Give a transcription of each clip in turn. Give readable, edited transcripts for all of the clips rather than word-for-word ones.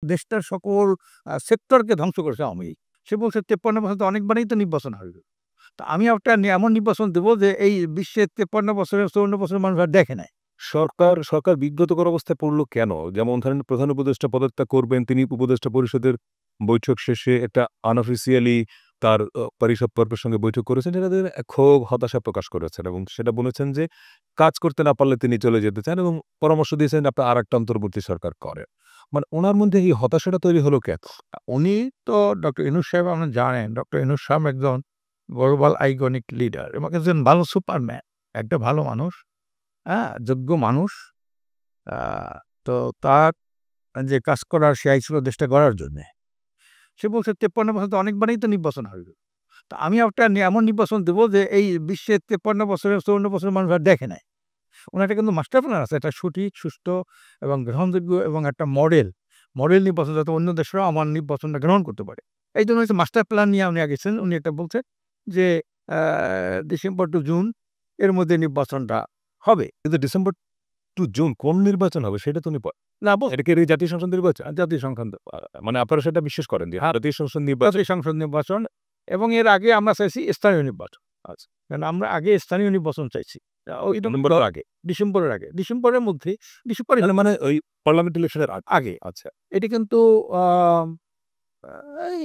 দেশটার সকল সেক্টরকে ধ্বংস করেছে আওয়ামী লীগ। সে বলছে ৫৩ বছর তো অনেকবারই তো নির্বাচন হইল। তো আমি একটা এমন নির্বাচন দেব যে এই বিশ্বের ৫৩ বছরের ৫৪ বছরের মানুষ আর দেখে নাই। সরকার বিব্রতকর অবস্থায় পড়ল কেন? যেমন ধরেন প্রধান উপদেষ্টা পদত্যাগ করবেন, তিনি উপদেষ্টা পরিষদের বৈঠক শেষে একটা আনঅফিসিয়ালি তার পরিষদবর্গের সঙ্গে বৈঠক করেছেন। যেটাতে ক্ষোভ, হতাশা প্রকাশ করেছেন এবং সেটা বলেছেন যে কাজ করতে না পারলে তিনি চলে যেতে চান এবং পরামর্শ দিয়েছেন আপনার আরেকটা অন্তর্বর্তী সরকার করেন। মানে উনার মধ্যে এই হতাশাটা তৈরি হলো কেন? উনি তো ডক্টর ইউনূস সাহেব আপনারা জানেন, ডক্টর ইউনূস সাহেব একজন গ্লোবাল আইকনিক লিডার এবং একজন ভালো সুপারম্যান, একটা ভালো মানুষ, যোগ্য মানুষ। আ তো তার যে কাজ করার সে আইছিল দেশটা গড়ার জন্যে। সে বলছে ৫৩ বছর তো অনেকবারই তো নির্বাচন হইল। তো আমি একটা এমন নির্বাচন দেব যে এই বিশ্বের ৫৩ বছরের ৫৪ বছরের মানুষ আর দেখে নাই। উনার একটা কিন্তু মাস্টার প্ল্যান আছে। একটা সঠিক, সুষ্ঠু এবং গ্রহণযোগ্য এবং একটা মডেল নির্বাচন যাতে অন্য দেশরাও আমার নির্বাচনটা গ্রহণ করতে পারে। এইজন্য হচ্ছে মাস্টার প্ল্যান নিয়ে উনি গেছেন। উনি একটা বলছেন যে আ ডিসেম্বর টু জুন এর মধ্যে নির্বাচনটা হবে। কিন্তু ডিসেম্বর টু জুন কোন নির্বাচন হবে সেটা তো উনি না এটা কি জাতীয় সংসদ নির্বাচন? জাতীয় সংসদ মানে আপনারা সেটা বিশ্বাস করেন যে হ্যাঁ, জাতীয় সংসদ নির্বাচন? জাতীয় সংসদ নির্বাচন এবং এর আগে আমরা চাইছি স্থানীয় নির্বাচন। আচ্ছা, কারণ আমরা আগে স্থানীয় নির্বাচন চাইছি। ওই নভেম্বরের আগে। ডিসেম্বরের আগে। ডিসেম্বরের মধ্যে ডিসেম্বরে মানে ওই পার্লামেন্ট ইলেকশনের আগে। আগে। আচ্ছা। এটি কিন্তু আ এই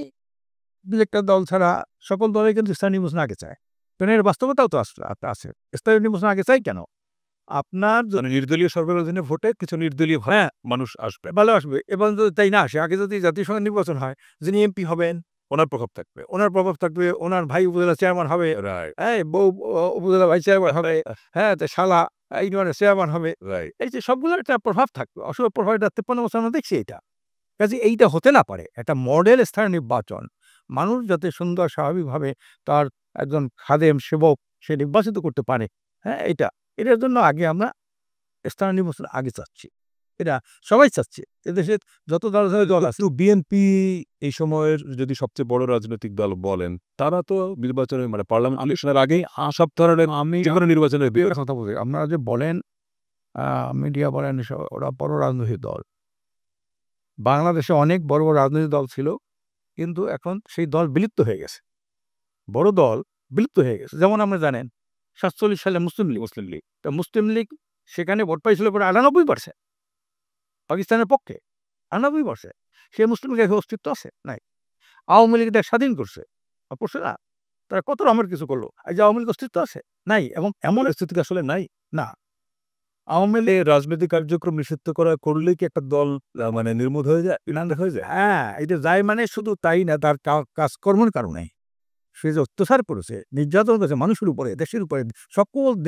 ২-১ টা দল ছাড়া সকল দলই কিন্তু স্থানীয় নির্বাচন আগে চায়। কারণ এর বাস্তবতাও তো আছে। স্থানীয় নির্বাচন আগে চাই কেন? আপনার মানে নির্দলীয় সরকারের অধীনে ভোটে কিছু নির্দলীয় হ্যাঁ, মানুষ আসবে। ভালো আসবে এবং যদি তাই না আসে, আগে যদি জাতীয় সংসদ নির্বাচন হয়, যিনি এমপি হবেন, ওনার প্রভাব থাকবে। ওনার প্রভাব থাকবে, ওনার ভাই উপজেলা চেয়ারম্যান হবে, রাইট, বউ উপজেলা ভাইস চেয়ারম্যান হবে, তো শালা ইউনিয়নের চেয়ারম্যান হবে। রাইট। এই যে সবগুলোর একটা প্রভাব থাকবে। অশুভ প্রভাব এটা ৫৩ বছর আমরা দেখছি এটা। কাজেই এইটা হতে না পারে। একটা মডেল স্থানীয় নির্বাচন। মানুষ যাতে সুন্দর স্বাভাবিকভাবে তার একজন খাদেম, সেবক সে নির্বাচিত করতে পারে, এটার জন্য আগে আমরা স্থানীয় নির্বাচন আগে চাচ্ছি। এটা সবাই চাচ্ছে। এদেশের যত দল আছে কিন্তু বিএনপি এই সময়ের যদি সবচেয়ে বড় রাজনৈতিক দল বলেন, তারা তো নির্বাচনে মানে পার্লামেন্ট ইলেকশনের আগেই সব ধরনের যেকোনো নির্বাচনের একটা কথা বলি, আপনারা যে বলেন আ মিডিয়া বলেন ওরা বড় রাজনৈতিক দল। বাংলাদেশে অনেক বড় রাজনৈতিক দল ছিল। কিন্তু এখন সেই দল বিলুপ্ত হয়ে গেছে। বড় দল বিলুপ্ত হয়ে গেছে। যেমন আমরা জানেন ৪৭ সালে মুসলিম লীগ। তো মুসলিম লীগ সেখানে ভোট পাইছিল প্রায় ৯৮% পাকিস্তানের পক্ষে। ৯৮%। সেই মুসলিম লীগের অস্তিত্ব আছে? নাই। আওয়ামী লীগ দেশ স্বাধীন করছে। করছে না? তারা কত রকমের কিছু করলো। এই যে আওয়ামী লীগ অস্তিত্ব আছে? নাই এবং এমন পরিস্থিতি আসলে নাই। না। আওয়ামী লীগ রাজনৈতিক কার্যক্রম নিষিদ্ধ করলেই কি একটা দল মানে নির্মূল হয়ে যায়? বিনাশ হয়ে যায়? এটা যায় মানে শুধু তাই না, তার কাজকর্মের কারণে। সে যে অত্যাচার করেছে, নির্যাতন করেছে মানুষের উপরে, দেশের উপরে,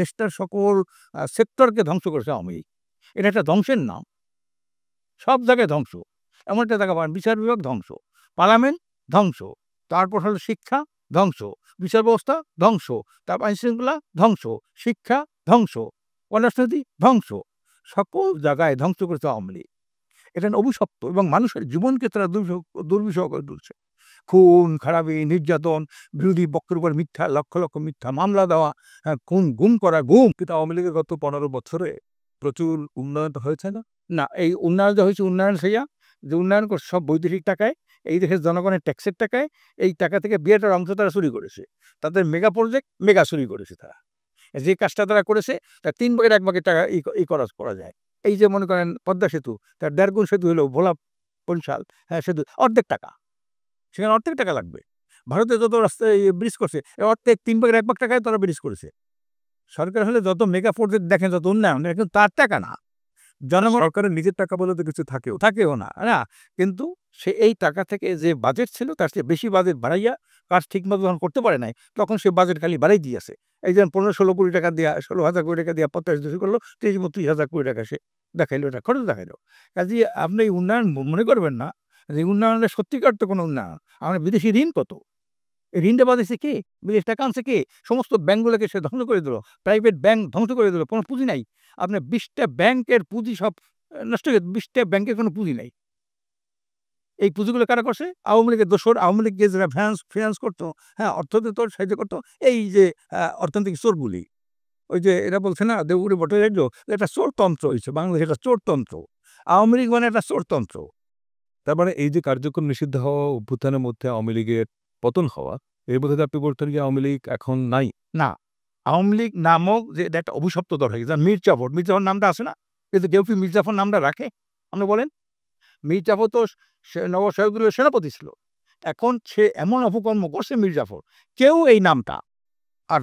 দেশটার সকল সেক্টরকে ধ্বংস করেছে আওয়ামী লীগ। এটা একটা ধ্বংসের নাম। সব জায়গায় ধ্বংস। এমন একটা জায়গা পাবেন বিচার বিভাগ ধ্বংস, পার্লামেন্ট ধ্বংস, তারপর হলো শিক্ষা ধ্বংস, বিচার ব্যবস্থা ধ্বংস, তারপর আইনশৃঙ্খলা ধ্বংস, শিক্ষা ধ্বংস, অর্থনীতি ধ্বংস। সকল জায়গায় ধ্বংস করেছে আওয়ামী লীগ। এটা অভিশপ্ত এবং মানুষের জীবনকে তারা দুর্বিষহ করে তুলছে। খুন, খারাপি, নির্যাতন, বিরোধী পক্ষের উপর মিথ্যা লক্ষ মিথ্যা মামলা দেওয়া, খুন, গুম করা, গুম। কিন্তু আওয়ামী লীগের গত ১৫ বছরে প্রচুর উন্নয়ন তো হয়েছে না? না, এই উন্নয়ন যা হয়েছে উন্নয়ন সেইয়া যে উন্নয়ন করছে সব বৈদেশিক টাকায়, এই দেশের জনগণের ট্যাক্সের টাকায়, এই টাকা থেকে বিরাট অংশ তারা চুরি করেছে। তাদের মেগা প্রজেক্ট মেগা চুরি করেছে তারা। যে কাজটা তারা করেছে তার ৩ ভাগের ১ ভাগের টাকা করা যায়। এই যে মনে করেন পদ্মা সেতু, তার ১.৫ গুণ সেতু হলো ভোলা বরিশাল, সেতু অর্ধেক টাকা। সেখানে অর্ধেক টাকা লাগবে। ভারতে যত রাস্তায় ব্রিজ করছে, এর অর্ধেক ৩ ভাগের ১ ভাগ টাকায় তারা ব্রিজ করেছে। সরকার হলে যত মেগা প্রজেক্ট দেখেন, যত উন্নয়ন, এটা কিন্তু তার টাকা না। জনগণ সরকারের নিজের টাকা বলে তো কিছু থাকেও। থাকেও না, না? কিন্তু সে এই টাকা থেকে যে বাজেট ছিল তার চেয়ে বেশি বাজেট বাড়াইয়া কাজ ঠিকমতো যখন করতে পারে নাই, তখন সে বাজেট খালি বাড়াই দিয়েছে। এই যেমন ১৫-১৬ কোটি টাকা দিয়া ১৬,০০০ কোটি টাকা দিয়া ৮৫ করলো, ৩০-৩২,০০০ কোটি টাকা সে দেখাইলো, এটা খরচ দেখাইলো। কাজেই আপনি এই উন্নয়ন মনে করবেন না যে উন্নয়নের সত্যিকার তো কোনো উন্নয়ন। আমরা বিদেশি ঋণ কত? এই ঋণটা বাঁধিয়েছে কে? বিদেশ টাকা আনছে কে? সমস্ত ব্যাংকগুলোকে সে ধ্বংস করে দিল। প্রাইভেট ব্যাংক ধ্বংস করে দিল। কোনো পুঁজি নাই। আপনার ২০ টা ব্যাংকের পুঁজি সব নষ্ট হয়ে গেছে। ২০ টা ব্যাংকের কোনো পুঁজি নাই। এই পুঁজিগুলো কারা করছে? আওয়ামী লীগের দোসর, আওয়ামী লীগকে যারা ফিন্যান্স করত, অর্থ দিত, সাহায্য করত, এই যে অর্থনৈতিক চোরগুলি। ওই যে এরা বলছে না দেবগুড়ি ভট্টাচার্য, এটা চোরতন্ত্র হইছে। বাংলাদেশে এটা চোরতন্ত্র। আওয়ামী লীগ মানে একটা চোরতন্ত্র। তার মানে এই যে কার্যক্রম নিষিদ্ধ হওয়া, অভ্যুত্থানের মধ্যে আওয়ামী লীগের পতন হওয়া, এর মধ্যে আপনি বলতেন যে আওয়ামী লীগ এখন নাই। না, আওয়ামী লীগ নামক যে এটা একটা অভিশপ্ত দল হয়ে গেছে। মির্জাফর, মির্জাফর নামটা আছে না? কিন্তু কেউ কি মির্জাফর নামটা রাখে? আপনি বলেন। মির্জাফর তো নবাব সিরাজউদ্দৌলার সেনাপতি ছিল। এখন সে এমন অপকর্ম করছে মির্জাফর, কেউ এই নামটা আর